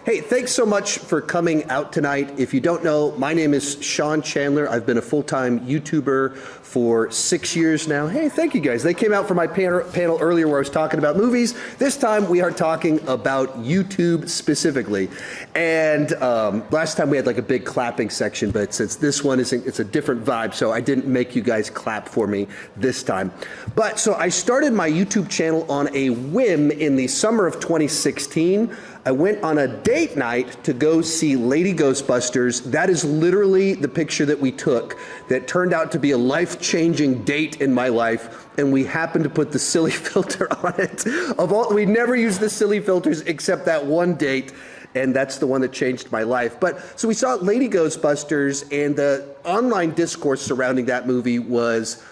Hey, thanks so much for coming out tonight. If you don't know, my name is Sean Chandler. I've been a full-time YouTuber for 6 years now. Hey, thank you guys. They came out for my panel earlier where I was talking about movies. This time we are talking about YouTube specifically. And last time we had like a big clapping section, but since this one isn't, it's a different vibe, so I didn't make you guys clap for me this time. But so I started my YouTube channel on a whim in the summer of 2016. I went on a date night to go see Lady Ghostbusters. That is literally the picture that we took that turned out to be a life-changing date in my life, and we happened to put the silly filter on it. We never use the silly filters except that one date, and that's the one that changed my life. But so we saw Lady Ghostbusters, and the online discourse surrounding that movie was,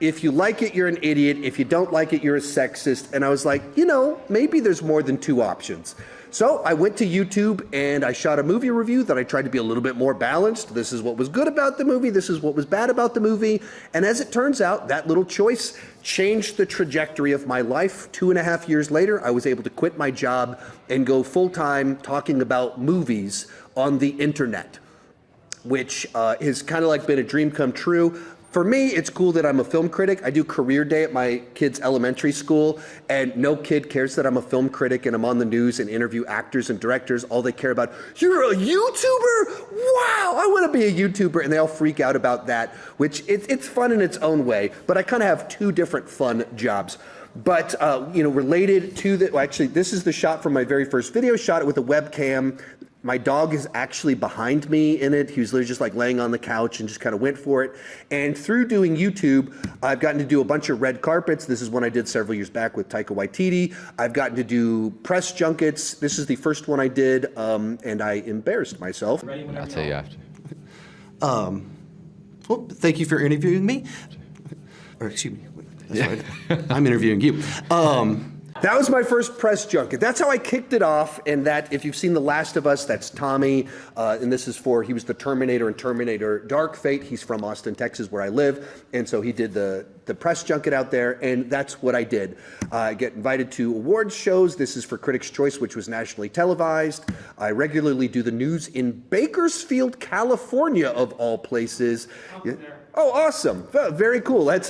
if you like it, you're an idiot. If you don't like it, you're a sexist. And I was like, you know, maybe there's more than two options. So I went to YouTube and I shot a movie review that I tried to be a little bit more balanced. This is what was good about the movie. This is what was bad about the movie. And as it turns out, that little choice changed the trajectory of my life. 2.5 years later, I was able to quit my job and go full-time talking about movies on the internet, which has kind of like been a dream come true. For me, it's cool that I'm a film critic. I do career day at my kid's elementary school, and no kid cares that I'm a film critic and I'm on the news and interview actors and directors. All they care about, you're a YouTuber? Wow, I want to be a YouTuber. And they all freak out about that, which it's fun in its own way. But I kind of have two different fun jobs. But, you know, related to the, well, actually, this is the shot from my very first video, shot it with a webcam. My dog is actually behind me in it. He was literally just like laying on the couch and just kind of went for it. And through doing YouTube, I've gotten to do a bunch of red carpets. This is one I did several years back with Taika Waititi. I've gotten to do press junkets. This is the first one I did, and I embarrassed myself. I'll tell you after. Well, thank you for interviewing me. Or excuse me, that's right. I'm interviewing you. That was my first press junket. That's how I kicked it off, and that, if you've seen The Last of Us, that's Tommy, and this is he was the Terminator in Terminator Dark Fate. He's from Austin, Texas, where I live, and so he did the press junket out there, and that's what I did. I get invited to awards shows. This is for Critics' Choice, which was nationally televised. I regularly do the news in Bakersfield, California, of all places. Oh, awesome. Very cool. That's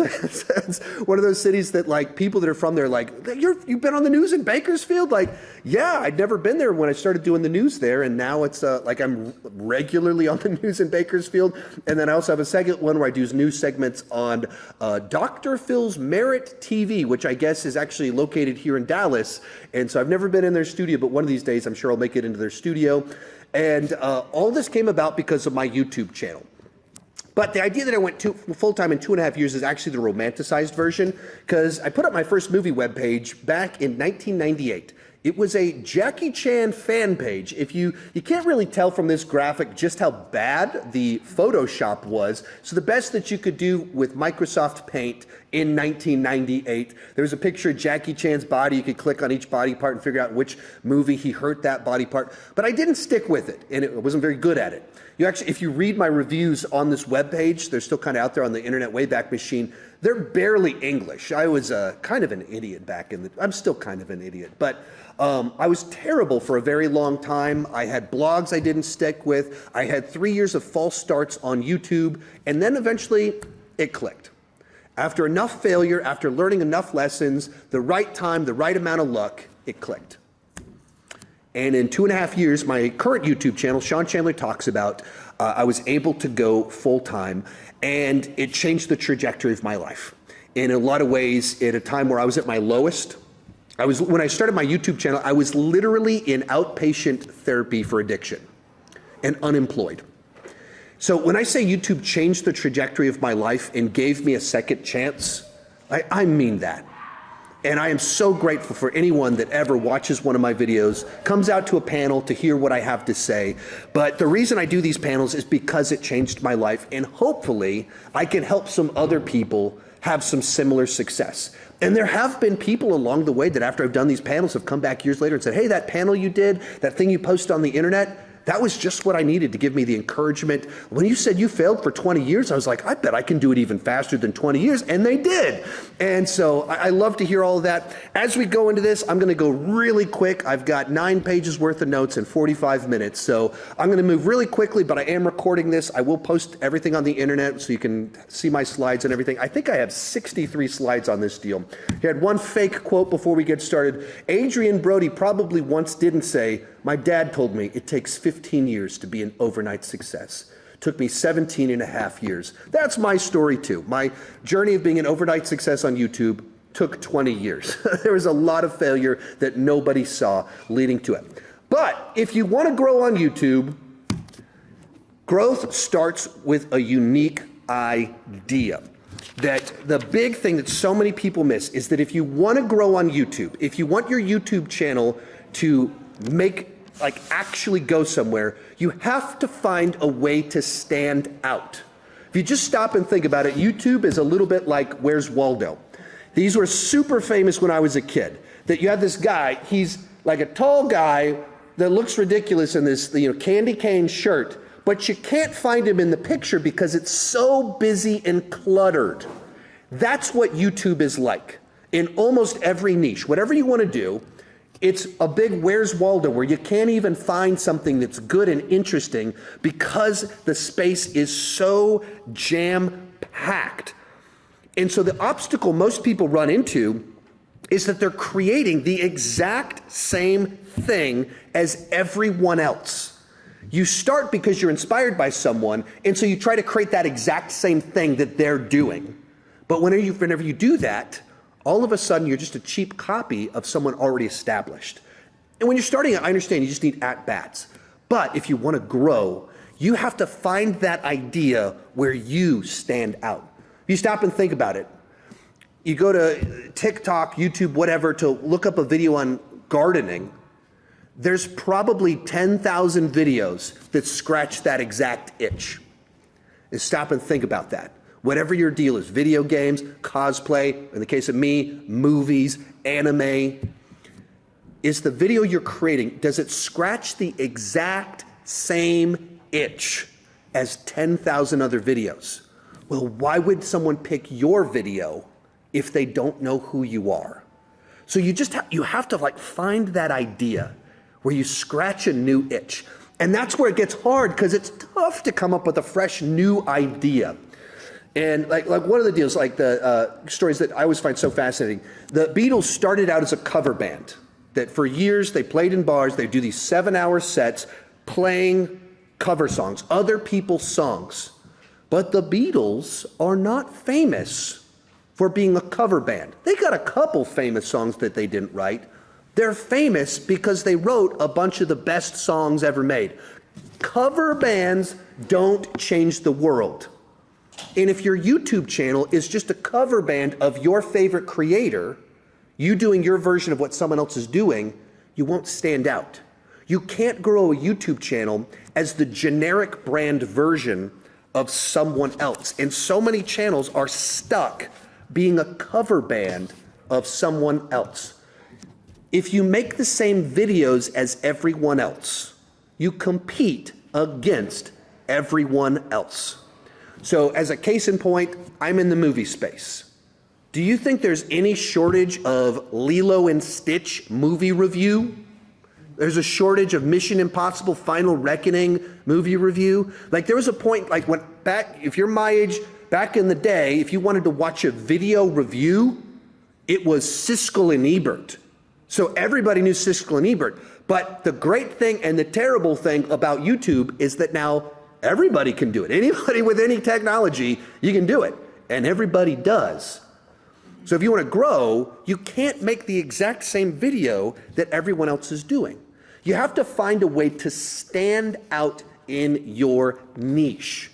one of those cities that, like, people that are from there, like, you've been on the news in Bakersfield? Like, yeah, I'd never been there when I started doing the news there, and now it's like I'm regularly on the news in Bakersfield. And then I also have a second one where I do news segments on Dr. Phil's Merit TV, which I guess is actually located here in Dallas. And so I've never been in their studio, but one of these days I'm sure I'll make it into their studio. And all this came about because of my YouTube channel. But the idea that I went full-time in 2.5 years is actually the romanticized version, because I put up my first movie webpage back in 1998. It was a Jackie Chan fan page. If you can't really tell from this graphic just how bad the Photoshop was. So the best that you could do with Microsoft Paint in 1998, there was a picture of Jackie Chan's body. You could click on each body part and figure out which movie he hurt that body part. But I didn't stick with it, and it wasn't very good at it. You actually, if you read my reviews on this webpage, they're still kind of out there on the Internet Wayback Machine. They're barely English. I was kind of an idiot back in the, I'm still kind of an idiot, but I was terrible for a very long time. I had blogs I didn't stick with. I had 3 years of false starts on YouTube, and then eventually it clicked. After enough failure, after learning enough lessons, the right time, the right amount of luck, it clicked. And in 2.5 years, my current YouTube channel, Sean Chandler Talks About, I was able to go full-time, and it changed the trajectory of my life. In a lot of ways, at a time where I was at my lowest, when I started my YouTube channel, I was literally in outpatient therapy for addiction and unemployed. So when I say YouTube changed the trajectory of my life and gave me a second chance, I mean that. And I am so grateful for anyone that ever watches one of my videos, comes out to a panel to hear what I have to say. But the reason I do these panels is because it changed my life, and hopefully I can help some other people have some similar success. And there have been people along the way that after I've done these panels have come back years later and said, hey, that panel you did, that thing you posted on the internet, that was just what I needed to give me the encouragement. When you said you failed for 20 years, I was like, I bet I can do it even faster than 20 years, and they did. And so I love to hear all of that. As we go into this, I'm gonna go really quick. I've got 9 pages worth of notes in 45 minutes, so I'm gonna move really quickly, but I am recording this. I will post everything on the internet so you can see my slides and everything. I think I have 63 slides on this deal. He had one fake quote before we get started. Adrian Brody probably once didn't say, my dad told me it takes 15 years to be an overnight success. Took me 17 and a half years. That's my story too. My journey of being an overnight success on YouTube took 20 years. There was a lot of failure that nobody saw leading to it. But if you want to grow on YouTube, growth starts with a unique idea. That the big thing that so many people miss is that if you want to grow on YouTube, if you want your YouTube channel to actually go somewhere, you have to find a way to stand out. If you just stop and think about it, YouTube is a little bit like Where's Waldo? These were super famous when I was a kid. That you have this guy, he's like a tall guy that looks ridiculous in this candy cane shirt, but you can't find him in the picture because it's so busy and cluttered. That's what YouTube is like in almost every niche. Whatever you want to do, it's a big Where's Waldo where you can't even find something that's good and interesting because the space is so jam-packed. And so the obstacle most people run into is that they're creating the exact same thing as everyone else. You start because you're inspired by someone, and so you try to create that exact same thing that they're doing. But whenever you do that, all of a sudden you're just a cheap copy of someone already established. And when you're starting, I understand you just need at-bats. But if you want to grow, you have to find that idea where you stand out. If you stop and think about it, you go to TikTok, YouTube, whatever, to look up a video on gardening, there's probably 10,000 videos that scratch that exact itch. And stop and think about that. Whatever your deal is, video games, cosplay, in the case of me, movies, anime, is the video you're creating, does it scratch the exact same itch as 10,000 other videos? Well, why would someone pick your video if they don't know who you are? So you have to find that idea where you scratch a new itch. And that's where it gets hard because it's tough to come up with a fresh new idea. And like one of the deals, the stories that I always find so fascinating, the Beatles started out as a cover band that for years they played in bars. They do these 7-hour sets playing cover songs, other people's songs. But the Beatles are not famous for being a cover band. They got a couple famous songs that they didn't write. They're famous because they wrote a bunch of the best songs ever made. Cover bands don't change the world. And if your YouTube channel is just a cover band of your favorite creator, you doing your version of what someone else is doing, you won't stand out. You can't grow a YouTube channel as the generic brand version of someone else. And so many channels are stuck being a cover band of someone else. If you make the same videos as everyone else, you compete against everyone else. So as a case in point, I'm in the movie space. Do you think there's any shortage of Lilo and Stitch movie review? There's a shortage of Mission Impossible Final Reckoning movie review. There was a point if you're my age, back in the day, if you wanted to watch a video review, it was Siskel and Ebert. So everybody knew Siskel and Ebert. But the great thing and the terrible thing about YouTube is that now everybody can do it. Anybody with any technology, you can do it. And everybody does. So if you want to grow, you can't make the exact same video that everyone else is doing. You have to find a way to stand out in your niche.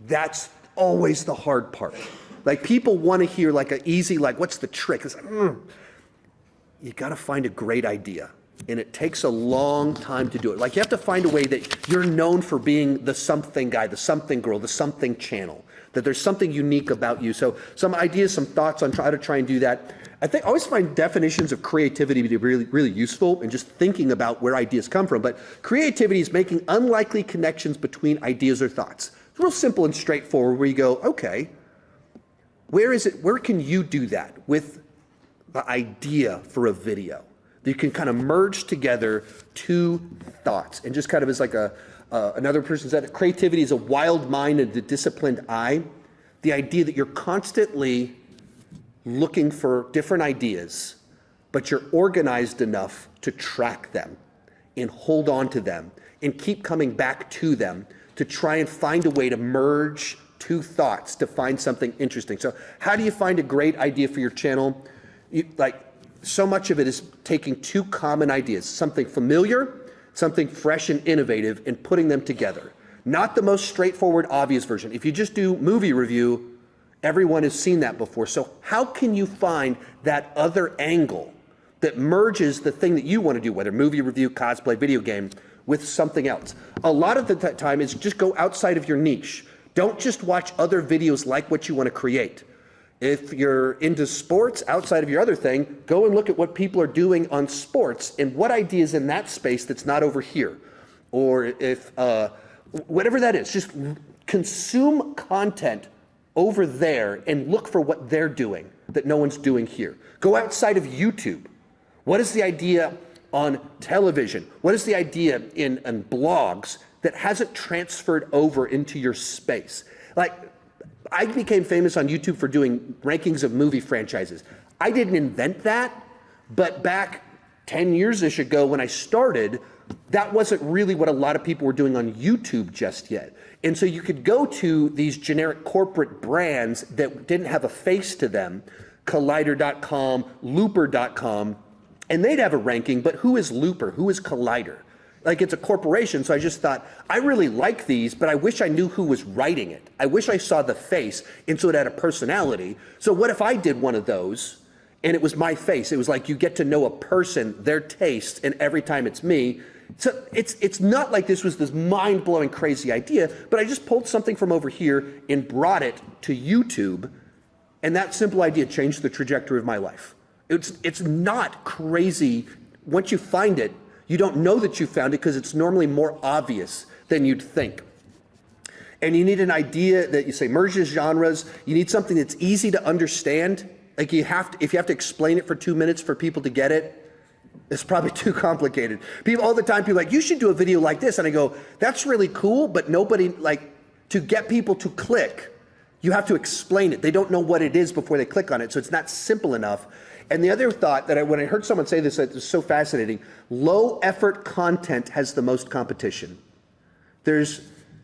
That's always the hard part. People want to hear an easy, what's the trick? It's you got to find a great idea. And it takes a long time to do it. You have to find a way that you're known for being the something guy, the something girl, the something channel, that there's something unique about you. So some ideas, some thoughts on how to try and do that. I always find definitions of creativity to be really, really useful in just thinking about where ideas come from. But creativity is making unlikely connections between ideas or thoughts. It's real simple and straightforward where you go, okay, where can you do that with the idea for a video? You can kind of merge together two thoughts and just kind of as like another person said, creativity is a wild mind and a disciplined eye. The idea that you're constantly looking for different ideas, but you're organized enough to track them and hold on to them and keep coming back to them to try and find a way to merge two thoughts to find something interesting. So how do you find a great idea for your channel? So much of it is taking two common ideas, something familiar, something fresh and innovative, and putting them together. Not the most straightforward, obvious version. If you just do movie review, everyone has seen that before. So how can you find that other angle that merges the thing that you want to do, whether movie review, cosplay, video game, with something else? A lot of the time is just go outside of your niche. Don't just watch other videos like what you want to create. If you're into sports outside of your other thing, go and look at what people are doing on sports and what ideas in that space that's not over here. Or if, whatever that is, just consume content over there and look for what they're doing that no one's doing here. Go outside of YouTube. What is the idea on television? What is the idea in blogs that hasn't transferred over into your space? Like, I became famous on YouTube for doing rankings of movie franchises. I didn't invent that, but back 10 years-ish ago when I started, that wasn't really what a lot of people were doing on YouTube just yet. And so you could go to these generic corporate brands that didn't have a face to them, Collider.com, Looper.com, and they'd have a ranking, but who is Looper? Who is Collider? Like, it's a corporation, so I just thought, I really like these, but I wish I knew who was writing it. I wish I saw the face, and so it had a personality. So what if I did one of those, and it was my face? It was like you get to know a person, their taste, and every time it's me. So it's not like this was this mind-blowing crazy idea, but I just pulled something from over here and brought it to YouTube, and that simple idea changed the trajectory of my life. It's not crazy. Once you find it, you don't know that you found it because it's normally more obvious than you'd think. And you need an idea that you say merges genres. You need something that's easy to understand. Like if you have to explain it for 2 minutes for people to get it, it's probably too complicated. People all the time, people are like, you should do a video like this. And I go, that's really cool, but nobody, to get people to click, you have to explain it. They don't know what it is before they click on it, so it's not simple enough. And the other thought that when I heard someone say this, it was so fascinating. Low effort content has the most competition.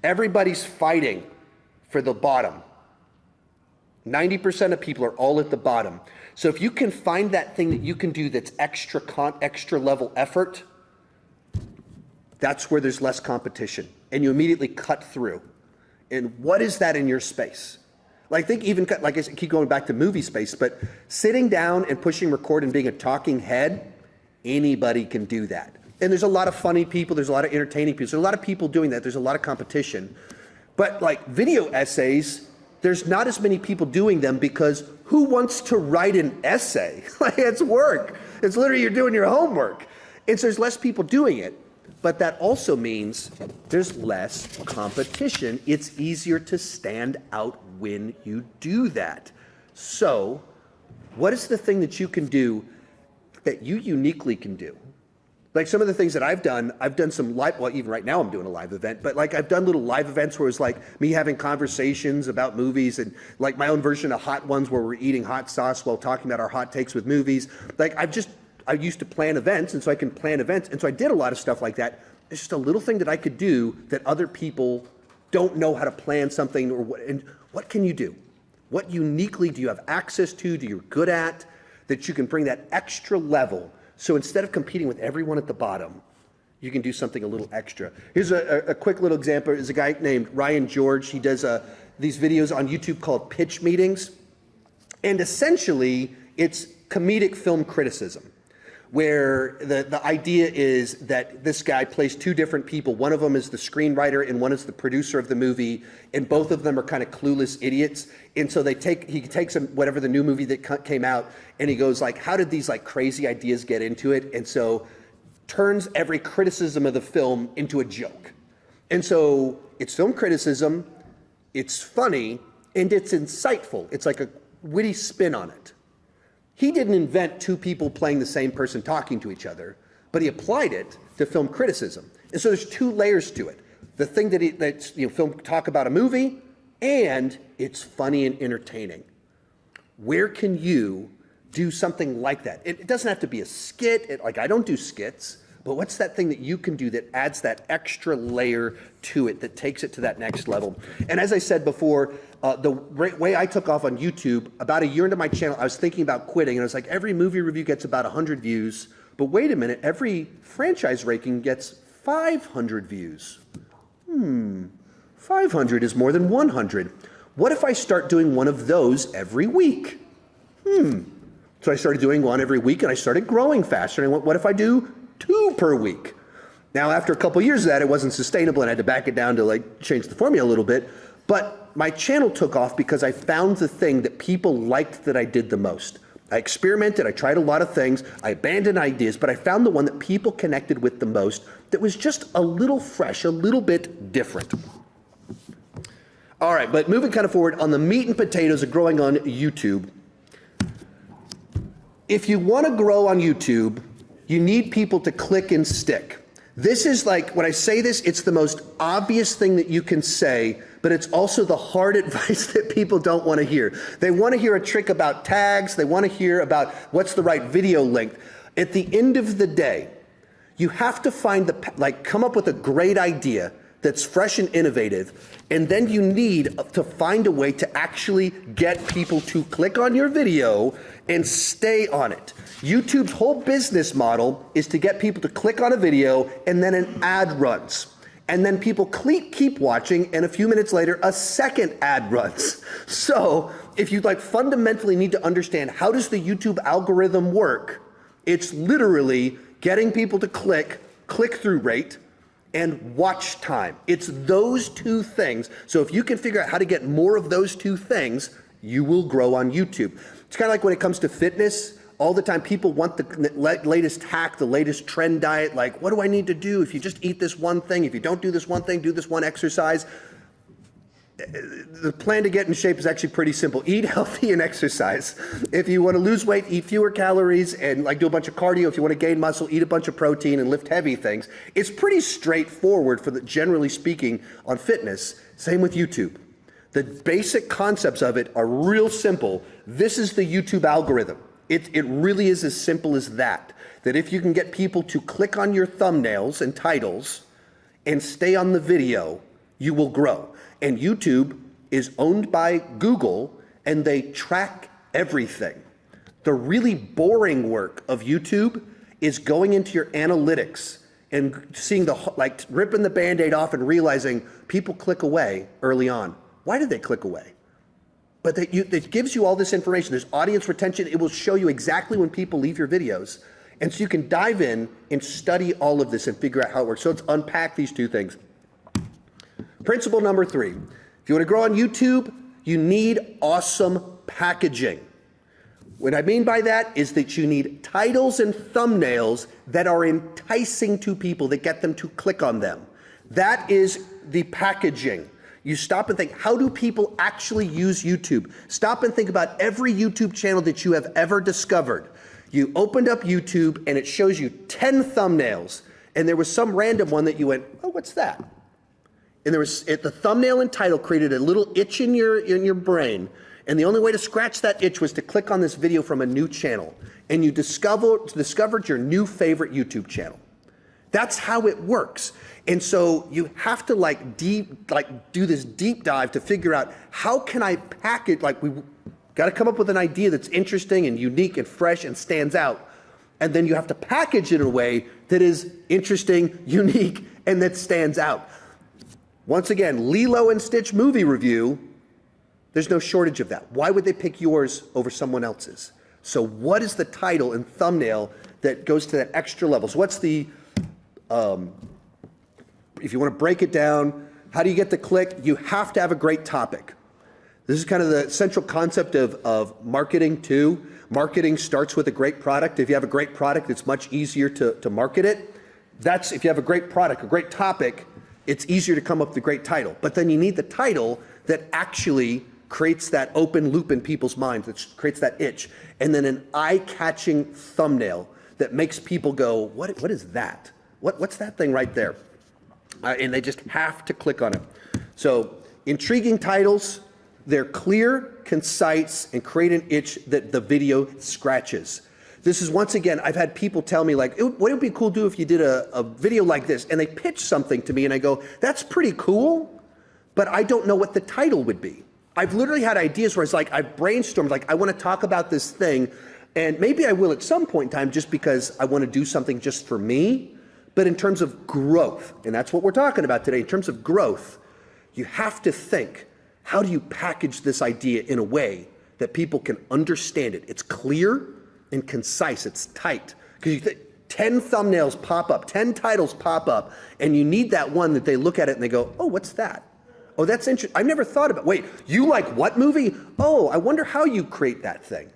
Everybody's fighting for the bottom. 90% of people are all at the bottom. So if you can find that thing that you can do that's extra level effort, that's where there's less competition. And you immediately cut through. And what is that in your space? Like, think even, like I said, keep going back to movie space, but sitting down and pushing record and being a talking head, anybody can do that. And there's a lot of funny people, there's a lot of entertaining people, there's a lot of people doing that, there's a lot of competition. But like video essays, there's not as many people doing them because who wants to write an essay? Like, it's work. It's literally you're doing your homework. And so there's less people doing it. But that also means there's less competition. It's easier to stand out when you do that. So what is the thing that you can do that you uniquely can do? Like some of the things that I've done some live, well, even right now I'm doing a live event, but like I've done little live events where it's like me having conversations about movies and like my own version of Hot Ones where we're eating hot sauce while talking about our hot takes with movies. Like I used to plan events, and so I can plan events, and so I did a lot of stuff like that. It's just a little thing that I could do that other people don't know how to plan something, or what can you do? What uniquely do you have access to, do you're good at, that you can bring that extra level? So instead of competing with everyone at the bottom, you can do something a little extra. Here's a quick little example. There's a guy named Ryan George. He does these videos on YouTube called pitch meetings. And essentially, it's comedic film criticism, where the idea is that this guy plays two different people. One of them is the screenwriter and one is the producer of the movie, and both of them are kind of clueless idiots. And so he takes whatever the new movie that came out, and he goes like, how did these like crazy ideas get into it? And so turns every criticism of the film into a joke. And so it's film criticism, it's funny, and it's insightful. It's like a witty spin on it. He didn't invent two people playing the same person talking to each other, but he applied it to film criticism. And so there's two layers to it. The thing that film talk about a movie, and it's funny and entertaining. Where can you do something like that? It doesn't have to be a skit. Like I don't do skits, but what's that thing that you can do that adds that extra layer to it, that takes it to that next level? And as I said before, the way I took off on YouTube, about a year into my channel, I was thinking about quitting, and I was like, every movie review gets about 100 views, but wait a minute, every franchise ranking gets 500 views. 500 is more than 100. What if I start doing one of those every week? So I started doing one every week, and I started growing faster, and I went, what if I do 2 per week? Now, after a couple of years of that, it wasn't sustainable, and I had to back it down to like change the formula a little bit, but my channel took off because I found the thing that people liked that I did the most. I experimented, I tried a lot of things, I abandoned ideas, but I found the one that people connected with the most that was just a little fresh, a little bit different. All right, but moving kind of forward on the meat and potatoes of growing on YouTube. If you want to grow on YouTube, you need people to click and stick. This is like, when I say this, it's the most obvious thing that you can say, but it's also the hard advice that people don't want to hear. They want to hear a trick about tags. They want to hear about what's the right video length. At the end of the day, you have to find come up with a great idea that's fresh and innovative, and then you need to find a way to actually get people to click on your video and stay on it. YouTube's whole business model is to get people to click on a video and then an ad runs. And then people keep watching, and a few minutes later, a second ad runs. So if you fundamentally need to understand how does the YouTube algorithm work, it's literally getting people to click-through rate, and watch time. It's those two things. So if you can figure out how to get more of those two things, you will grow on YouTube. It's kind of like when it comes to fitness. All the time people want the latest hack, the latest trend diet, like what do I need to do if you just eat this one thing, if you don't do this one thing, do this one exercise. The plan to get in shape is actually pretty simple. Eat healthy and exercise. If you want to lose weight, eat fewer calories and do a bunch of cardio. If you want to gain muscle, eat a bunch of protein and lift heavy things. It's pretty straightforward generally speaking on fitness. Same with YouTube. The basic concepts of it are real simple. This is the YouTube algorithm. It really is as simple as that. That if you can get people to click on your thumbnails and titles and stay on the video, you will grow. And YouTube is owned by Google, and they track everything. The really boring work of YouTube is going into your analytics and seeing ripping the Band-Aid off and realizing people click away early on. Why did they click away? But it gives you all this information. There's audience retention. It will show you exactly when people leave your videos. And so you can dive in and study all of this and figure out how it works. So let's unpack these two things. Principle number 3, if you want to grow on YouTube, you need awesome packaging. What I mean by that is that you need titles and thumbnails that are enticing to people, that get them to click on them. That is the packaging. You stop and think, how do people actually use YouTube? Stop and think about every YouTube channel that you have ever discovered. You opened up YouTube and it shows you 10 thumbnails, and there was some random one that you went, oh, what's that? And the thumbnail and title created a little itch in your brain, and the only way to scratch that itch was to click on this video from a new channel, and you discovered your new favorite YouTube channel. That's how it works. And so you have to do this deep dive to figure out how can I package, we got to come up with an idea that's interesting and unique and fresh and stands out. And then you have to package it in a way that is interesting, unique, and that stands out. Once again, Lilo and Stitch movie review, there's no shortage of that. Why would they pick yours over someone else's? So what is the title and thumbnail that goes to that extra level. So what's the, if you want to break it down, how do you get the click? You have to have a great topic. This is kind of the central concept of marketing too. Marketing starts with a great product. If you have a great product, it's much easier to market it. That's if you have a great product, a great topic, it's easier to come up with a great title. But then you need the title that actually creates that open loop in people's minds, that creates that itch. And then an eye-catching thumbnail that makes people go, what is that? What's that thing right there? And they just have to click on it. So intriguing titles, they're clear, concise, and create an itch that the video scratches. This is, once again, I've had people tell me, like, what would be cool to do if you did a video like this? And they pitch something to me, and I go, that's pretty cool, but I don't know what the title would be. I've literally had ideas where it's like, I've brainstormed, like, I want to talk about this thing, and maybe I will at some point in time just because I want to do something just for me. But in terms of growth, and that's what we're talking about today, in terms of growth, you have to think, how do you package this idea in a way that people can understand it? It's clear and concise, it's tight. Because you think 10 thumbnails pop up, 10 titles pop up, and you need that one that they look at it and they go, oh, what's that? Oh, that's interesting. I've never thought about, wait, you like what movie? Oh, I wonder how you create that thing.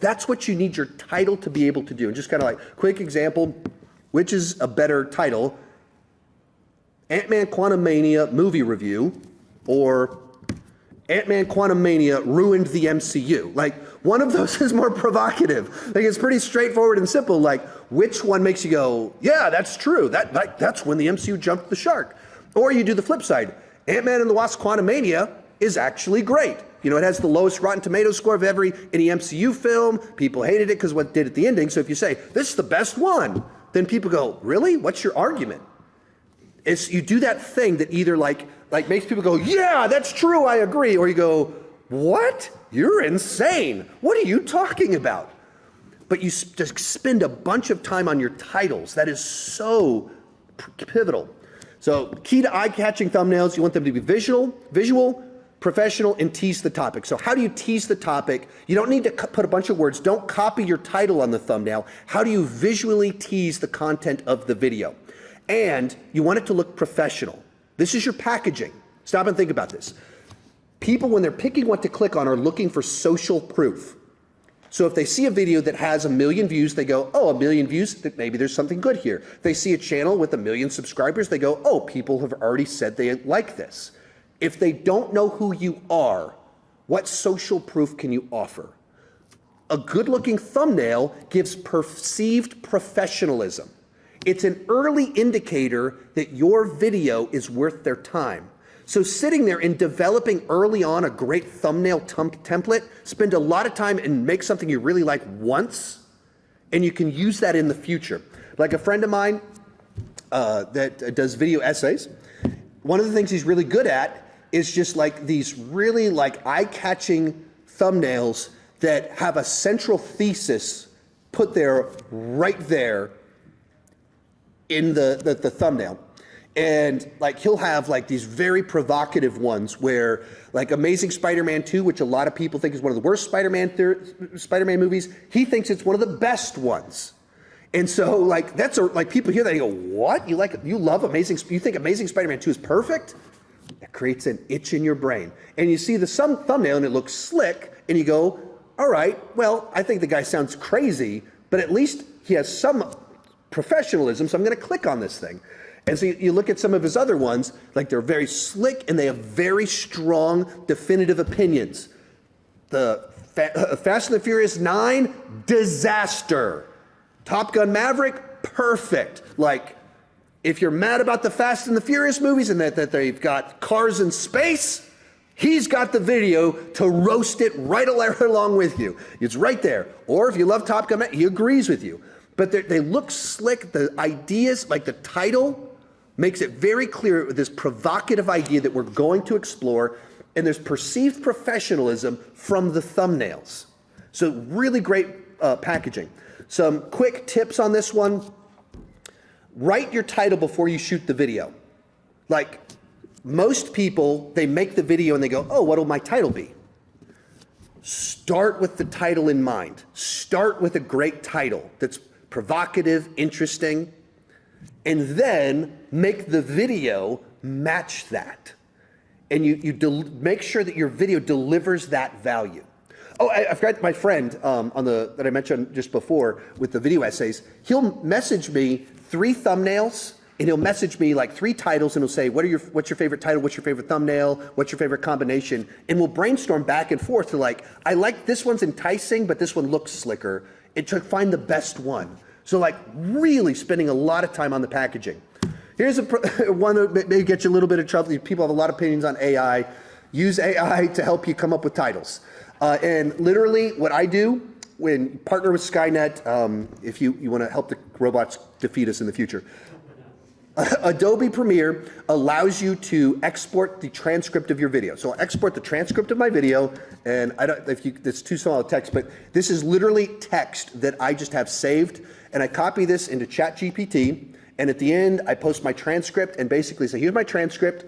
That's what you need your title to be able to do. And just kind of like, quick example, which is a better title? Ant-Man Quantumania movie review, or Ant-Man Quantumania ruined the MCU. Like, one of those is more provocative. Like, it's pretty straightforward and simple. Like, which one makes you go, yeah, that's true. That's when the MCU jumped the shark. Or you do the flip side. Ant-Man and the Wasp Quantumania is actually great. You know, it has the lowest Rotten Tomatoes score of any MCU film. People hated it because what it did at the ending. So if you say, this is the best one, then people go, really? What's your argument? It's, you do that thing that either like makes people go, yeah, that's true, I agree. Or you go, what? You're insane. What are you talking about? But you just spend a bunch of time on your titles. That is so pivotal. So key to eye-catching thumbnails, you want them to be visual, professional, and tease the topic. So how do you tease the topic? You don't need to put a bunch of words. Don't copy your title on the thumbnail. How do you visually tease the content of the video? And you want it to look professional. This is your packaging. Stop and think about this. People, when they're picking what to click on, are looking for social proof. So if they see a video that has 1 million views, they go, oh, 1 million views, maybe there's something good here. They see a channel with 1 million subscribers, they go, oh, people have already said they like this. If they don't know who you are, what social proof can you offer? A good-looking thumbnail gives perceived professionalism. It's an early indicator that your video is worth their time. So sitting there and developing early on a great thumbnail template, spend a lot of time and make something you really like once, and you can use that in the future. Like a friend of mine that does video essays, one of the things he's really good at is just like these really like eye-catching thumbnails that have a central thesis put there right there in the thumbnail. And like he'll have like these very provocative ones where like Amazing Spider-Man 2, which a lot of people think is one of the worst Spider-Man movies, he thinks it's one of the best ones. And so like that's like people hear that and go, what? You love you think Amazing Spider-Man 2 is perfect? It creates an itch in your brain. And you see the thumbnail and it looks slick and you go, all right, well, I think the guy sounds crazy, but at least he has some professionalism, so I'm gonna click on this thing. And so you look at some of his other ones, like they're very slick and they have very strong, definitive opinions. The Fast and the Furious 9, disaster. Top Gun Maverick, perfect. Like, if you're mad about the Fast and the Furious movies and that they've got cars in space, he's got the video to roast it right along with you. It's right there. Or if you love Top Gun Maverick, he agrees with you. But they look slick, the ideas, like the title, makes it very clear this provocative idea that we're going to explore, and there's perceived professionalism from the thumbnails. So really great packaging. Some quick tips on this one. Write your title before you shoot the video. Like most people, they make the video and they go, oh, what will my title be? Start with the title in mind. Start with a great title that's provocative, interesting, and then make the video match that. And you make sure that your video delivers that value. Oh, I forgot my friend that I mentioned just before with the video essays. He'll message me 3 thumbnails, and he'll message me like 3 titles, and he'll say, what's your favorite title? What's your favorite thumbnail? What's your favorite combination? And we'll brainstorm back and forth to like, I like this one's enticing, but this one looks slicker. And to find the best one. So like really spending a lot of time on the packaging. Here's one that may get you a little bit of trouble. People have a lot of opinions on AI. Use AI to help you come up with titles. And literally what I do when you partner with Skynet, if you want to help the robots defeat us in the future, Adobe Premiere allows you to export the transcript of your video. So I'll export the transcript of my video, and it's too small a text, but this is literally text that I just have saved, and I copy this into ChatGPT, and at the end I post my transcript and basically say, here's my transcript,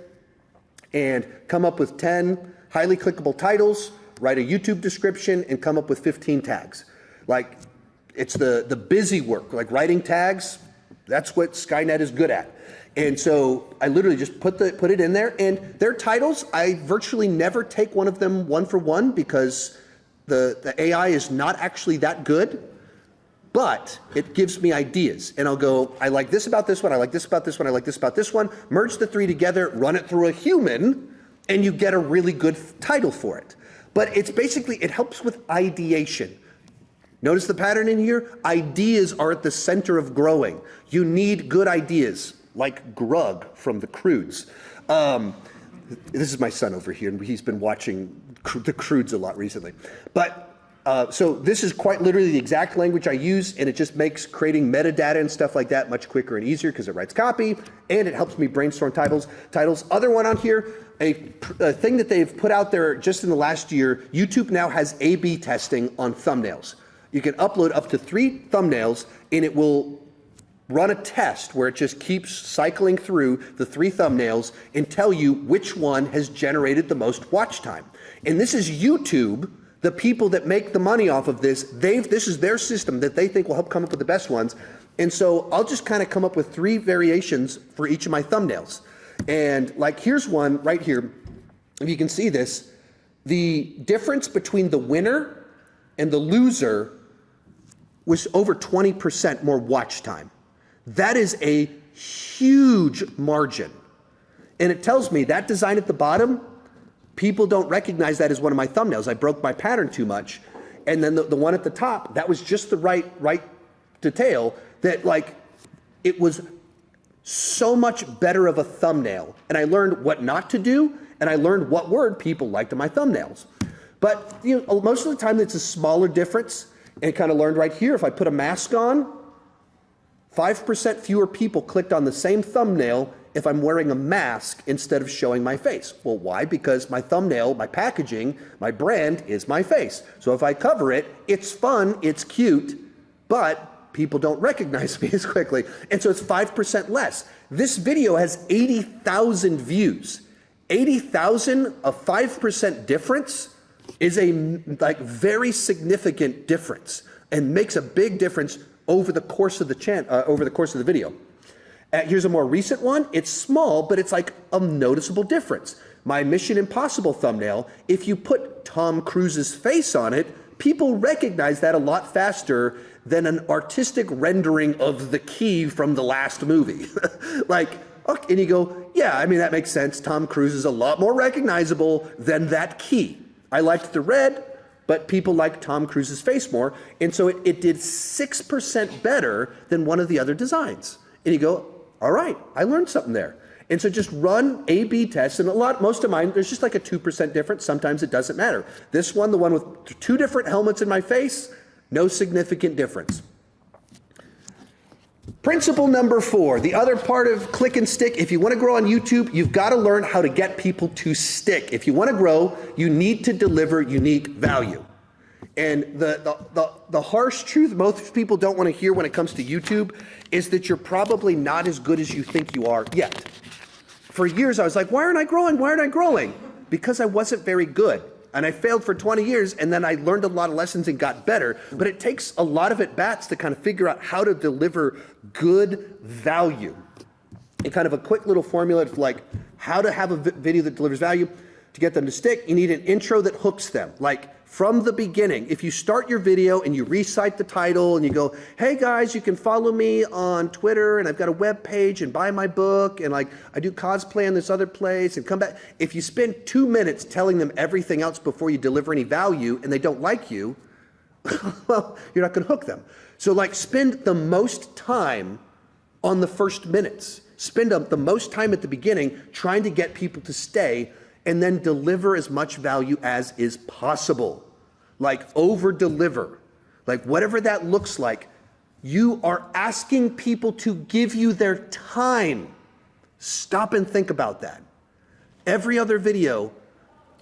and come up with 10 highly clickable titles, write a YouTube description, and come up with 15 tags. Like, it's the busy work, like writing tags. That's what Skynet is good at. And so I literally just put it in there, and their titles, I virtually never take one of them one for one because the AI is not actually that good, but it gives me ideas. And I'll go, I like this about this one, I like this about this one, I like this about this one, merge the 3 together, run it through a human, and you get a really good title for it. But it's basically, it helps with ideation. Notice the pattern in here? Ideas are at the center of growing. You need good ideas, like Grug from the Croods. This is my son over here, and he's been watching the Croods a lot recently. But so this is quite literally the exact language I use, and it just makes creating metadata and stuff like that much quicker and easier because it writes copy, and it helps me brainstorm titles. Other one on here, a thing that they've put out there just in the last year, YouTube now has A/B testing on thumbnails. You can upload up to 3 thumbnails, and it will run a test where it just keeps cycling through the 3 thumbnails and tell you which one has generated the most watch time. And this is YouTube, the people that make the money off of this. This is their system that they think will help come up with the best ones. And so I'll just kind of come up with 3 variations for each of my thumbnails. And like, here's one right here. If you can see this, the difference between the winner and the loser was over 20% more watch time. That is a huge margin. And it tells me that design at the bottom, people don't recognize that as one of my thumbnails. I broke my pattern too much. And then the one at the top, that was just the right detail that like, it was so much better of a thumbnail. And I learned what not to do, and I learned what word people liked in my thumbnails. But you know, most of the time it's a smaller difference, and kind of learned right here, if I put a mask on, 5% fewer people clicked on the same thumbnail if I'm wearing a mask instead of showing my face. Well, why? Because my thumbnail, my packaging, my brand is my face. So if I cover it, it's fun, it's cute, but people don't recognize me as quickly. And so it's 5% less. This video has 80,000 views. 80,000, a 5% difference is a very significant difference and makes a big difference over the course of the video. Here's a more recent one. It's small, but it's like a noticeable difference. My Mission Impossible thumbnail, if you put Tom Cruise's face on it, people recognize that a lot faster than an artistic rendering of the key from the last movie. Okay, and you go, yeah, I mean, that makes sense. Tom Cruise is a lot more recognizable than that key. I liked the red, but people liked Tom Cruise's face more. And so it did 6% better than one of the other designs. And you go, all right, I learned something there. And so just run A/B tests, and most of mine, there's just like a 2% difference. Sometimes it doesn't matter. This one, the one with 2 different helmets in my face, no significant difference. Principle number 4, the other part of click and stick. If you want to grow on YouTube, you've got to learn how to get people to stick. If you want to grow, you need to deliver unique value. And the harsh truth most people don't want to hear when it comes to YouTube is that you're probably not as good as you think you are yet. For years, I was like, why aren't I growing? Why aren't I growing? Because I wasn't very good. And I failed for 20 years, and then I learned a lot of lessons and got better. But it takes a lot of at-bats to kind of figure out how to deliver good value. And kind of a quick little formula for like how to have a video that delivers value. To get them to stick, you need an intro that hooks them. Like from the beginning, if you start your video and you recite the title and you go, hey guys, you can follow me on Twitter and I've got a web page and buy my book and like I do cosplay in this other place and come back. If you spend 2 minutes telling them everything else before you deliver any value and they don't like you, well, you're not gonna hook them. So like spend the most time on the first minutes. Spend the most time at the beginning trying to get people to stay and then deliver as much value as is possible. Like over deliver, like whatever that looks like. You are asking people to give you their time. Stop and think about that. Every other video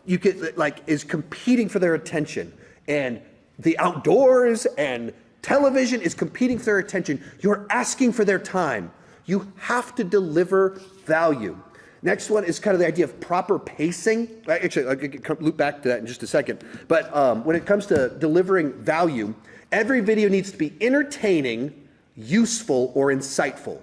you get like is competing for their attention, and the outdoors and television is competing for their attention. You're asking for their time. You have to deliver value. Next one is kind of the idea of proper pacing. Actually, I can loop back to that in just a second. But when it comes to delivering value, every video needs to be entertaining, useful, or insightful.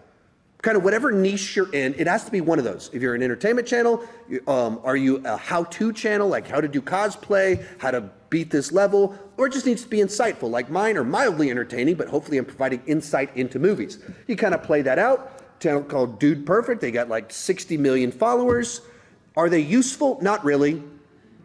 Kind of whatever niche you're in, it has to be one of those. If you're an entertainment channel, are you a how-to channel, like how to do cosplay, how to beat this level, or it just needs to be insightful, like mine are mildly entertaining, but hopefully I'm providing insight into movies. You kind of play that out. Channel called Dude Perfect. They got like 60 million followers. Are they useful? Not really.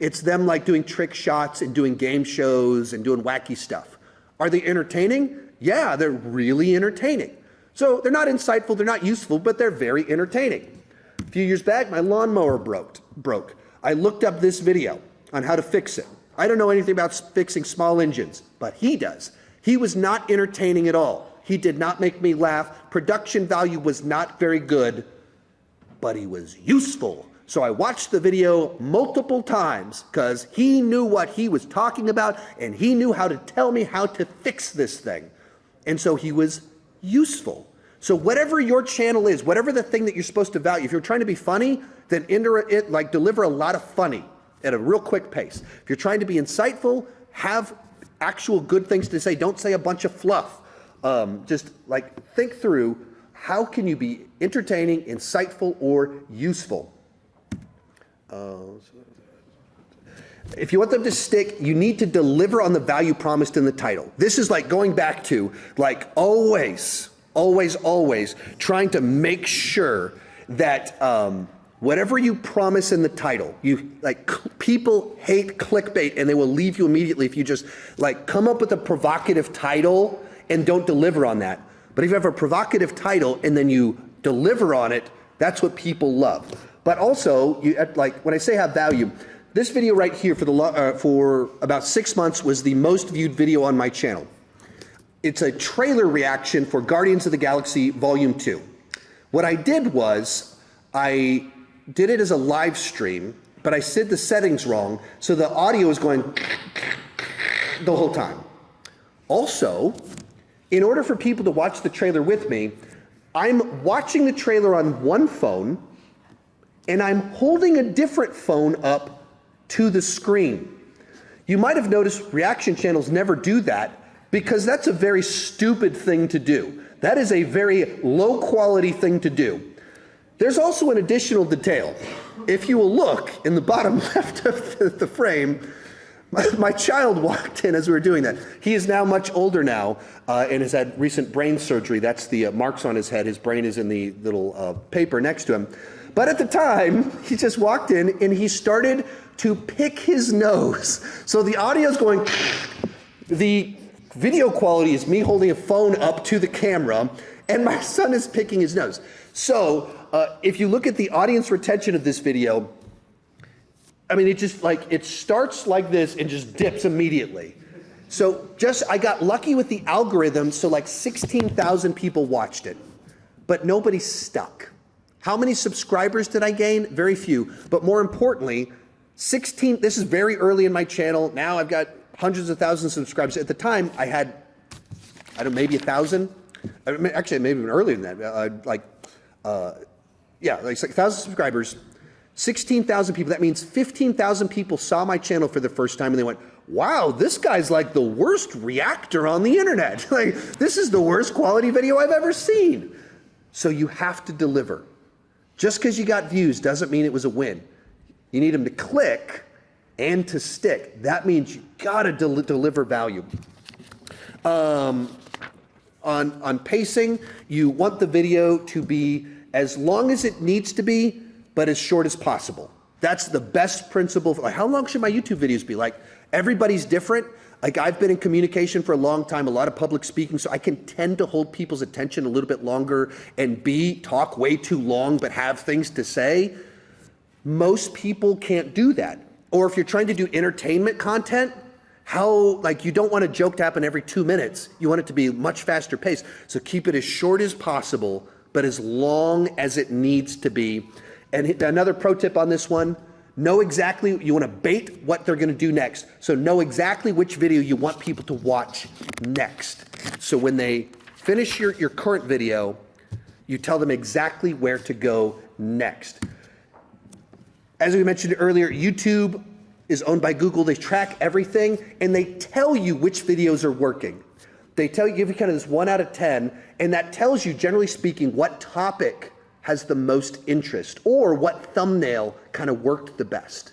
It's them like doing trick shots and doing game shows and doing wacky stuff. Are they entertaining? Yeah, they're really entertaining. So they're not insightful, they're not useful, but they're very entertaining. A few years back, my lawnmower broke. I looked up this video on how to fix it. I don't know anything about fixing small engines, but he does. He was not entertaining at all. He did not make me laugh. Production value was not very good, but he was useful. So I watched the video multiple times because he knew what he was talking about and he knew how to tell me how to fix this thing. And so he was useful. So whatever your channel is, whatever the thing that you're supposed to value, if you're trying to be funny, then deliver a lot of funny at a real quick pace. If you're trying to be insightful, have actual good things to say. Don't say a bunch of fluff. Just like think through how can you be entertaining, insightful, or useful. If you want them to stick, you need to deliver on the value promised in the title. This is like going back to like always trying to make sure that whatever you promise in the title, people hate clickbait and they will leave you immediately if you just like come up with a provocative title and don't deliver on that. But if you have a provocative title and then you deliver on it, that's what people love. But also, like when I say have value, this video right here for about 6 months was the most viewed video on my channel. It's a trailer reaction for Guardians of the Galaxy Volume 2. What I did was I did it as a live stream, but I said the settings wrong, so the audio is going the whole time. Also, in order for people to watch the trailer with me, I'm watching the trailer on one phone and I'm holding a different phone up to the screen. You might have noticed reaction channels never do that because that's a very stupid thing to do. That is a very low quality thing to do. There's also an additional detail. If you will look in the bottom left of the frame, my child walked in as we were doing that. He is now much older now and has had recent brain surgery. That's the marks on his head. His brain is in the little paper next to him. But at the time, he just walked in and he started to pick his nose. So the audio is going, the video quality is me holding a phone up to the camera and my son is picking his nose. So if you look at the audience retention of this video, I mean, it starts like this and just dips immediately. So I got lucky with the algorithm, so like 16,000 people watched it, but nobody stuck. How many subscribers did I gain? Very few, but more importantly, this is very early in my channel. Now I've got hundreds of thousands of subscribers. At the time, I had, maybe 1,000. Actually, maybe even earlier than that. Like 1,000 subscribers. 16,000 people. That means 15,000 people saw my channel for the first time and they went, wow, this guy's like the worst reactor on the internet. Like, this is the worst quality video I've ever seen. So you have to deliver. Just because you got views doesn't mean it was a win. You need them to click and to stick. That means you gotta deliver value. On pacing, you want the video to be as long as it needs to be, but as short as possible. That's the best principle. Like, how long should my YouTube videos be? Like, everybody's different. Like, I've been in communication for a long time, a lot of public speaking, so I can tend to hold people's attention a little bit longer and talk way too long but have things to say. Most people can't do that. Or if you're trying to do entertainment content, you don't want a joke to happen every 2 minutes. You want it to be much faster paced. So keep it as short as possible, but as long as it needs to be. And another pro tip on this one, know exactly, you want to bait what they're going to do next. So know exactly which video you want people to watch next. So when they finish your current video, you tell them exactly where to go next. As we mentioned earlier, YouTube is owned by Google. They track everything and they tell you which videos are working. They give you kind of this 1 out of 10, and that tells you, generally speaking, what topic has the most interest or what thumbnail kind of worked the best.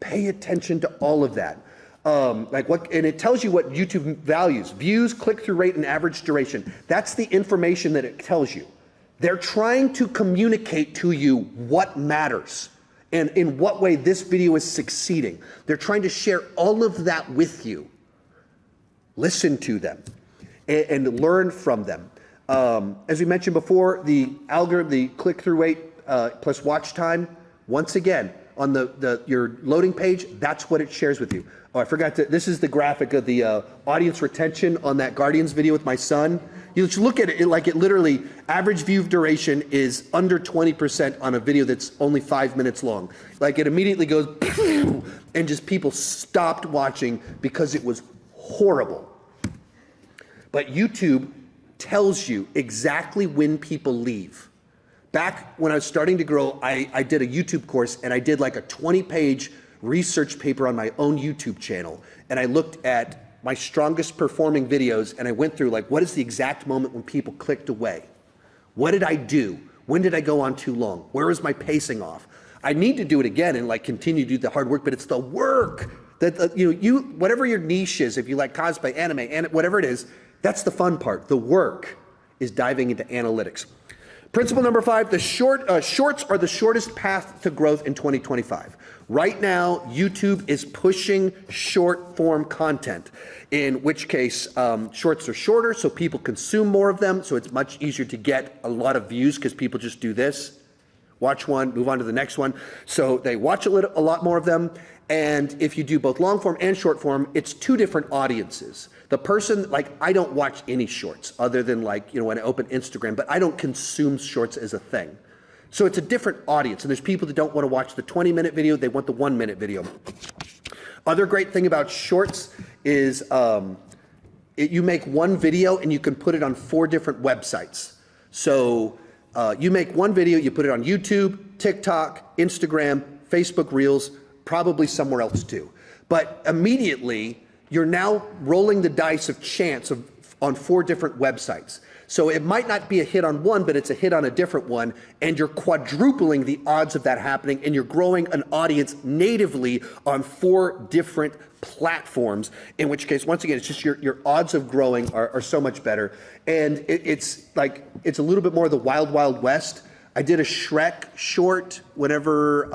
Pay attention to all of that. And it tells you what YouTube values: views, click-through rate, and average duration. That's the information that it tells you. They're trying to communicate to you what matters and in what way this video is succeeding. They're trying to share all of that with you. Listen to them and learn from them. As we mentioned before, the algorithm, the click-through rate plus watch time, once again, on your loading page, that's what it shares with you. Oh, I forgot this is the graphic of the audience retention on that Guardians video with my son. You just look at it, it literally, average view duration is under 20% on a video that's only 5 minutes long. Like, it immediately goes, and just people stopped watching because it was horrible. But YouTube tells you exactly when people leave. Back when I was starting to grow, I did a YouTube course and I did like a 20-page research paper on my own YouTube channel. And I looked at my strongest performing videos and I went through what is the exact moment when people clicked away? What did I do? When did I go on too long? Where was my pacing off? I need to do it again and continue to do the hard work, but it's the work that, whatever your niche is, if you like cosplay, anime, and whatever it is, that's the fun part. The work is diving into analytics. Principle number 5, the shorts are the shortest path to growth in 2025. Right now, YouTube is pushing short form content, in which case shorts are shorter, so people consume more of them, so it's much easier to get a lot of views because people just do this. Watch one, move on to the next one. So they watch a lot more of them. And if you do both long form and short form, it's 2 different audiences. The person, I don't watch any shorts other than when I open Instagram, but I don't consume shorts as a thing. So it's a different audience. And there's people that don't want to watch the 20-minute video, they want the 1-minute video. Other great thing about shorts is you make one video and you can put it on 4 different websites. So you make one video, you put it on YouTube, TikTok, Instagram, Facebook Reels, probably somewhere else too. But immediately, you're now rolling the dice of chance on 4 different websites. So it might not be a hit on one, but it's a hit on a different one, and you're quadrupling the odds of that happening, and you're growing an audience natively on 4 different platforms, in which case, once again, it's just your odds of growing are so much better. And it's a little bit more of the wild, wild west. I did a Shrek short whenever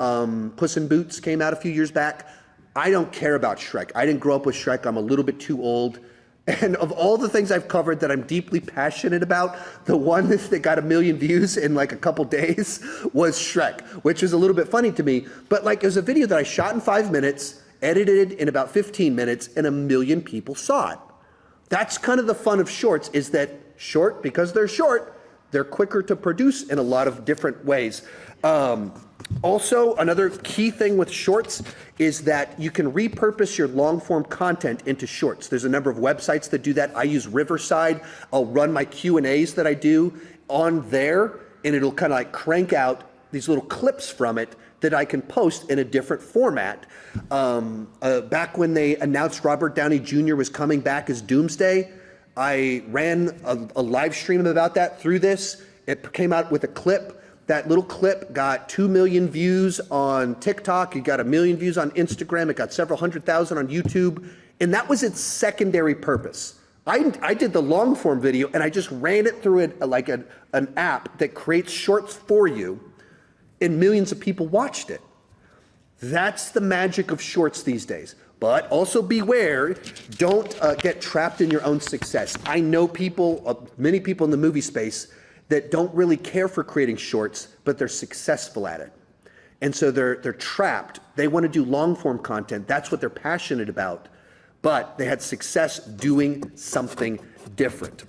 Puss in Boots came out a few years back. I don't care about Shrek. I didn't grow up with Shrek. I'm a little bit too old. And of all the things I've covered that I'm deeply passionate about, the one that got 1 million views in a couple days was Shrek, which was a little bit funny to me. But it was a video that I shot in 5 minutes, edited in about 15 minutes, and 1 million people saw it. That's kind of the fun of shorts, is that short, because they're short, they're quicker to produce in a lot of different ways. Also, another key thing with shorts is that you can repurpose your long form content into shorts. There's a number of websites that do that. I use Riverside. I'll run my Q&As that I do on there, and it'll kind of crank out these little clips from it that I can post in a different format. Back when they announced Robert Downey Jr. was coming back as Doomsday, I ran a live stream about that through this. It came out with a clip. That little clip got 2 million views on TikTok. It got 1 million views on Instagram. It got several 100,000 on YouTube. And that was its secondary purpose. I did the long form video and I just ran it through like an app that creates shorts for you, and millions of people watched it. That's the magic of shorts these days. But also beware, don't get trapped in your own success. I know people, many people in the movie space that don't really care for creating shorts, but they're successful at it. And so they're trapped. They want to do long form content. That's what they're passionate about. But they had success doing something different.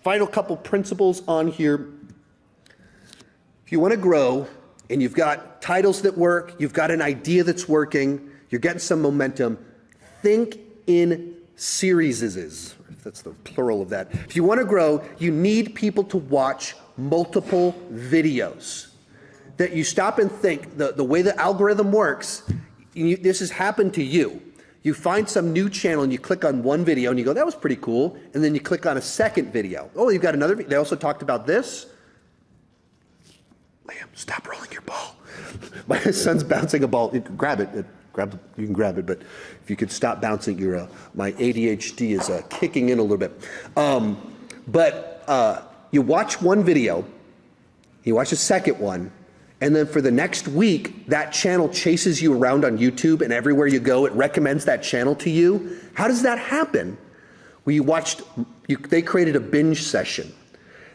Final couple principles on here. If you want to grow and you've got titles that work, you've got an idea that's working, you're getting some momentum, think in series, if that's the plural of that. If you want to grow, you need people to watch multiple videos. That you stop and think, the way the algorithm works, this has happened to you. You find some new channel and you click on one video and you go, that was pretty cool. And then you click on a second video. Oh, you've got another video. They also talked about this. Liam, stop rolling your ball. My son's bouncing a ball. You can grab it. You can grab it, but if you could stop bouncing, my ADHD is kicking in a little bit. You watch one video, you watch a second one, and then for the next week, that channel chases you around on YouTube, and everywhere you go, it recommends that channel to you. How does that happen? Well, they created a binge session.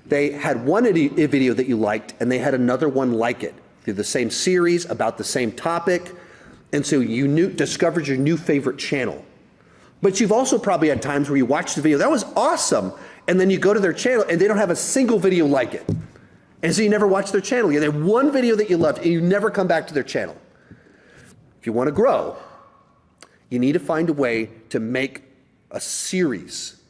They had one video that you liked, and they had another one like it. They're the same series, about the same topic, and so you discovered your new favorite channel. But you've also probably had times where you watch the video, that was awesome, and then you go to their channel, and they don't have a single video like it. And so you never watch their channel. They have one video that you loved, and you never come back to their channel. If you want to grow, you need to find a way to make a series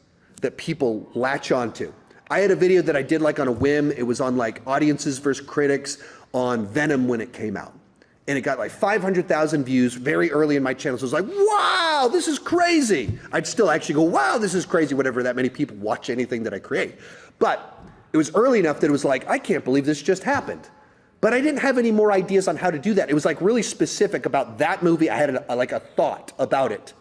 that people latch onto. I had a video that I did like on a whim. It was on like audiences versus critics on Venom when it came out. And it got like 500,000 views very early in my channel. So it was like, wow, this is crazy. I'd still actually go, wow, this is crazy, whenever that many people watch anything that I create. But it was early enough that it was like, I can't believe this just happened. But I didn't have any more ideas on how to do that. It was like really specific about that movie. I had like a thought about it.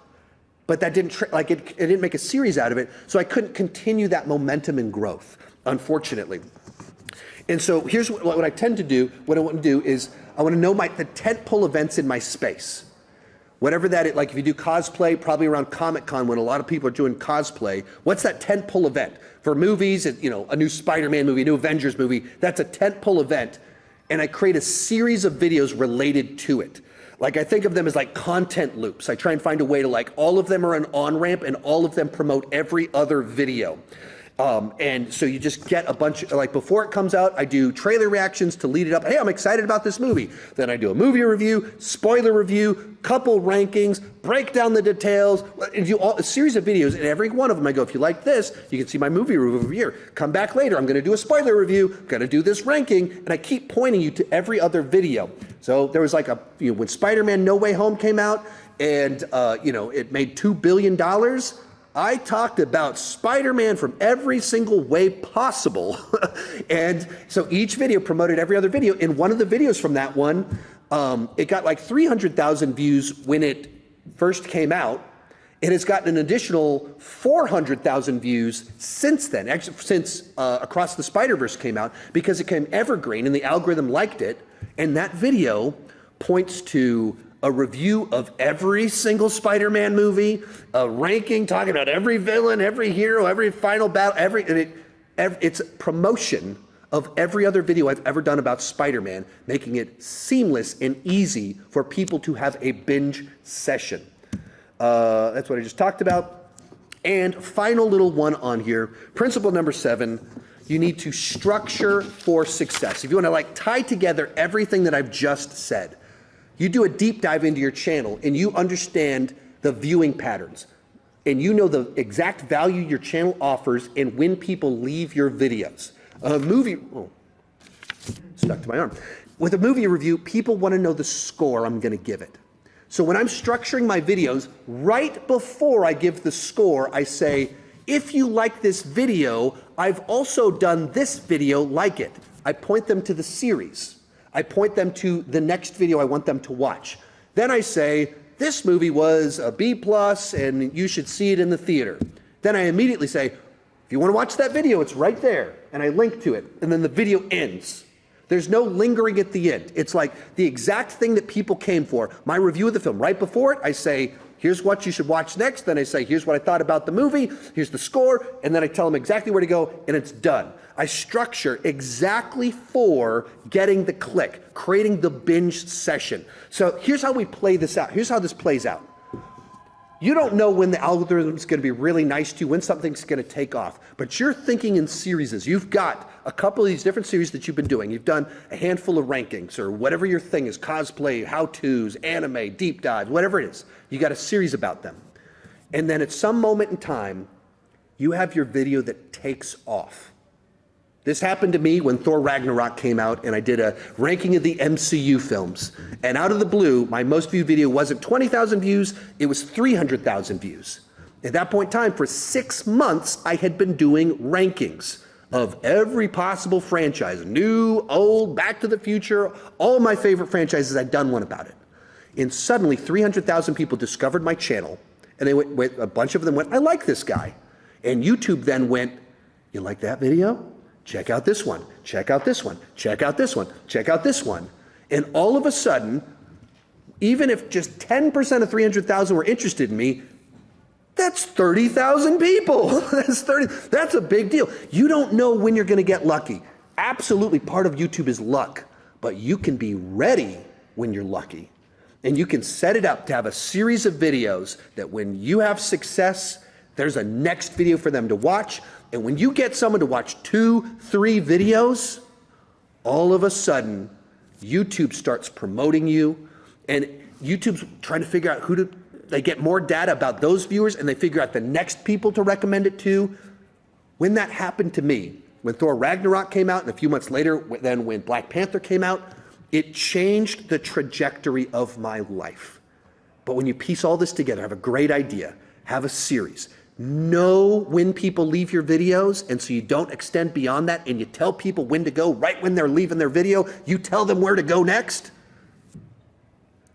But that didn't, it didn't make a series out of it. So I couldn't continue that momentum and growth, unfortunately. And so here's what I tend to do. What I want to do is I want to know the tentpole events in my space. Whatever that is, like if you do cosplay, probably around Comic-Con when a lot of people are doing cosplay, what's that tentpole event? For movies, a new Spider-Man movie, a new Avengers movie, that's a tentpole event. And I create a series of videos related to it. Like I think of them as like content loops. I try and find a way to all of them are an on-ramp and all of them promote every other video. And so you just get a bunch, before it comes out, I do trailer reactions to lead it up. Hey, I'm excited about this movie. Then I do a movie review, spoiler review, couple rankings, break down the details, and do a series of videos. And every one of them I go, if you like this, you can see my movie review here. Come back later, I'm gonna do a spoiler review, gonna do this ranking, and I keep pointing you to every other video. So there was when Spider-Man No Way Home came out and it made $2 billion, I talked about Spider-Man from every single way possible. And so each video promoted every other video. In one of the videos from that one, it got like 300,000 views when it first came out. It has gotten an additional 400,000 views since then, actually since Across the Spider-Verse came out, because it came evergreen and the algorithm liked it. And that video points to a review of every single Spider-Man movie, a ranking talking about every villain, every hero, every final battle, it's promotion of every other video I've ever done about Spider-Man, making it seamless and easy for people to have a binge session. That's what I just talked about. And final little one on here, principle number 7, you need to structure for success. If you want to tie together everything that I've just said, you do a deep dive into your channel and you understand the viewing patterns and you know the exact value your channel offers and when people leave your videos. A movie, stuck to my arm. With a movie review, people want to know the score I'm going to give it. So when I'm structuring my videos, right before I give the score, I say, if you like this video, I've also done this video like it. I point them to the series. I point them to the next video I want them to watch. Then I say, this movie was a B+ and you should see it in the theater. Then I immediately say, if you want to watch that video, it's right there. And I link to it. And then the video ends. There's no lingering at the end. It's like the exact thing that people came for. My review of the film, right before it, I say, here's what you should watch next. Then I say, here's what I thought about the movie. Here's the score. And then I tell them exactly where to go, and it's done. I structure exactly for getting the click, creating the binge session. So here's how we play this out. Here's how this plays out. You don't know when the algorithm's going to be really nice to you, when something's going to take off, but you're thinking in series. You've got a couple of these different series that you've been doing. You've done a handful of rankings or whatever your thing is, cosplay, how-tos, anime, deep dives, whatever it is. You got a series about them. And then at some moment in time, you have your video that takes off. This happened to me when Thor Ragnarok came out and I did a ranking of the MCU films. And out of the blue, my most viewed video wasn't 20,000 views, it was 300,000 views. At that point in time, for 6 months, I had been doing rankings of every possible franchise, new, old, Back to the Future, all my favorite franchises. I'd done one about it. And suddenly 300,000 people discovered my channel and they went, a bunch of them went, I like this guy. And YouTube then went, you like that video? Check out this one, check out this one, check out this one, check out this one. And all of a sudden, even if just 10% of 300,000 were interested in me, that's 30,000 people. That's a big deal. You don't know when you're gonna get lucky. Absolutely, part of YouTube is luck, but you can be ready when you're lucky. And you can set it up to have a series of videos that when you have success, there's a next video for them to watch. And when you get someone to watch 2, 3 videos, all of a sudden, YouTube starts promoting you, and YouTube's trying to figure out they get more data about those viewers, and they figure out the next people to recommend it to. When that happened to me, when Thor Ragnarok came out, and a few months later, then when Black Panther came out, it changed the trajectory of my life. But when you piece all this together, have a great idea, have a series, know when people leave your videos, and so you don't extend beyond that, and you tell people when to go right when they're leaving their video, you tell them where to go next,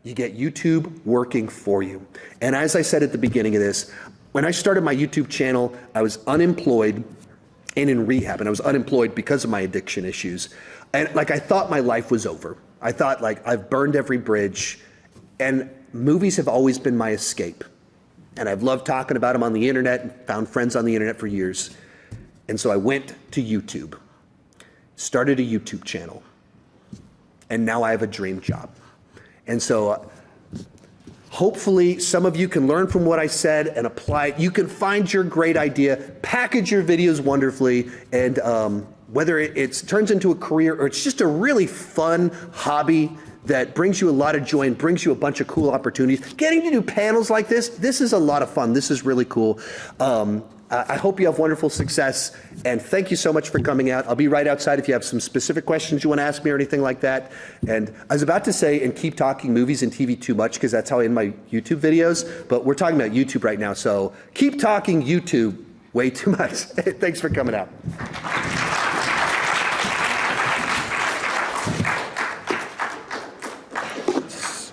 you get YouTube working for you. And as I said at the beginning of this, when I started my YouTube channel, I was unemployed and in rehab, and I was unemployed because of my addiction issues. And like, I thought my life was over. I thought, like, I've burned every bridge, and movies have always been my escape. And I've loved talking about them on the internet and found friends on the internet for years. And so I went to YouTube, started a YouTube channel, and now I have a dream job. And so hopefully some of you can learn from what I said and apply it. You can find your great idea, package your videos wonderfully, and whether it turns into a career or it's just a really fun hobby that brings you a lot of joy and brings you a bunch of cool opportunities. Getting to do panels like this is a lot of fun. This is really cool. I hope you have wonderful success, and thank you so much for coming out. I'll be right outside if you have some specific questions you want to ask me or anything like that. And I was about to say, and keep talking movies and TV too much, because that's how I end my YouTube videos, but we're talking about YouTube right now, so keep talking YouTube way too much. Thanks for coming out.